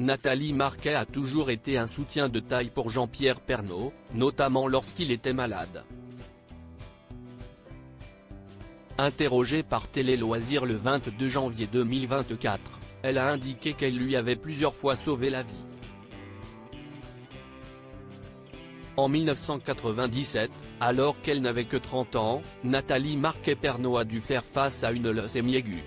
Nathalie Marquet a toujours été un soutien de taille pour Jean-Pierre Pernaut, notamment lorsqu'il était malade. Interrogée par Télé Loisirs le 22 janvier 2024, elle a indiqué qu'elle lui avait plusieurs fois sauvé la vie. En 1997, alors qu'elle n'avait que 30 ans, Nathalie Marquet Pernaut a dû faire face à une leucémie aiguë.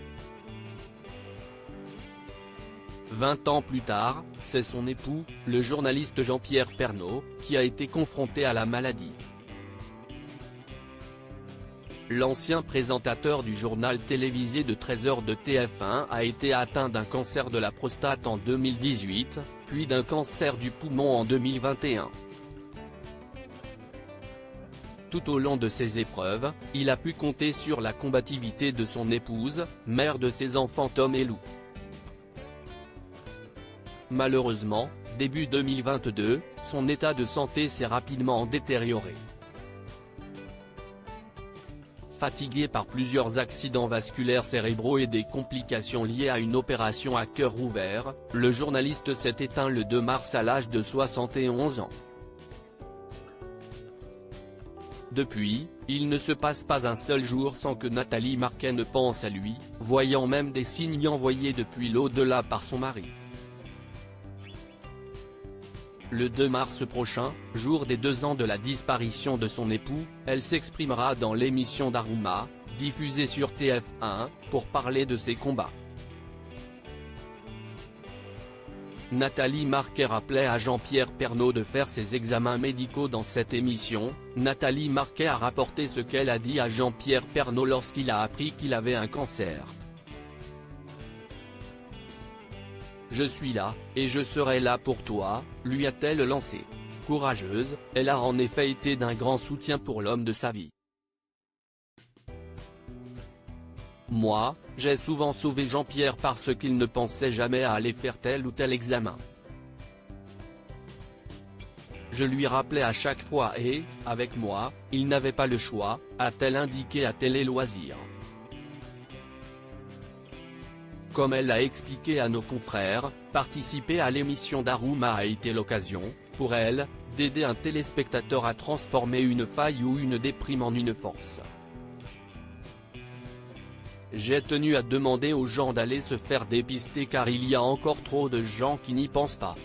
20 ans plus tard, c'est son époux, le journaliste Jean-Pierre Pernaut, qui a été confronté à la maladie. L'ancien présentateur du journal télévisé de 13h de TF1 a été atteint d'un cancer de la prostate en 2018, puis d'un cancer du poumon en 2021. Tout au long de ces épreuves, il a pu compter sur la combativité de son épouse, mère de ses enfants Tom et Lou. Malheureusement, début 2022, son état de santé s'est rapidement détérioré. Fatigué par plusieurs accidents vasculaires cérébraux et des complications liées à une opération à cœur ouvert, le journaliste s'est éteint le 2 mars à l'âge de 71 ans. Depuis, il ne se passe pas un seul jour sans que Nathalie Marquet ne pense à lui, voyant même des signes envoyés depuis l'au-delà par son mari. Le 2 mars prochain, jour des 2 ans de la disparition de son époux, elle s'exprimera dans l'émission d'Aruma, diffusée sur TF1, pour parler de ses combats. Nathalie Marquet rappelait à Jean-Pierre Pernaut de faire ses examens médicaux dans cette émission. Nathalie Marquet a rapporté ce qu'elle a dit à Jean-Pierre Pernaut lorsqu'il a appris qu'il avait un cancer. « Je suis là, et je serai là pour toi », lui a-t-elle lancé. Courageuse, elle a en effet été d'un grand soutien pour l'homme de sa vie. « Moi, j'ai souvent sauvé Jean-Pierre parce qu'il ne pensait jamais à aller faire tel ou tel examen. Je lui rappelais à chaque fois et, avec moi, il n'avait pas le choix », a-t-elle indiqué à Télé Loisirs. Comme elle l'a expliqué à nos confrères, participer à l'émission d'Aruma a été l'occasion, pour elle, d'aider un téléspectateur à transformer une faille ou une déprime en une force. J'ai tenu à demander aux gens d'aller se faire dépister car il y a encore trop de gens qui n'y pensent pas.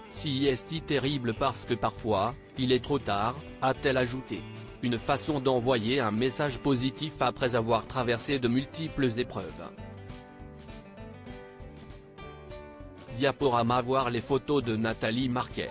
Si est terrible parce que parfois, il est trop tard, a-t-elle ajouté. Une façon d'envoyer un message positif après avoir traversé de multiples épreuves. Diaporama. Voir les photos de Nathalie Marquet.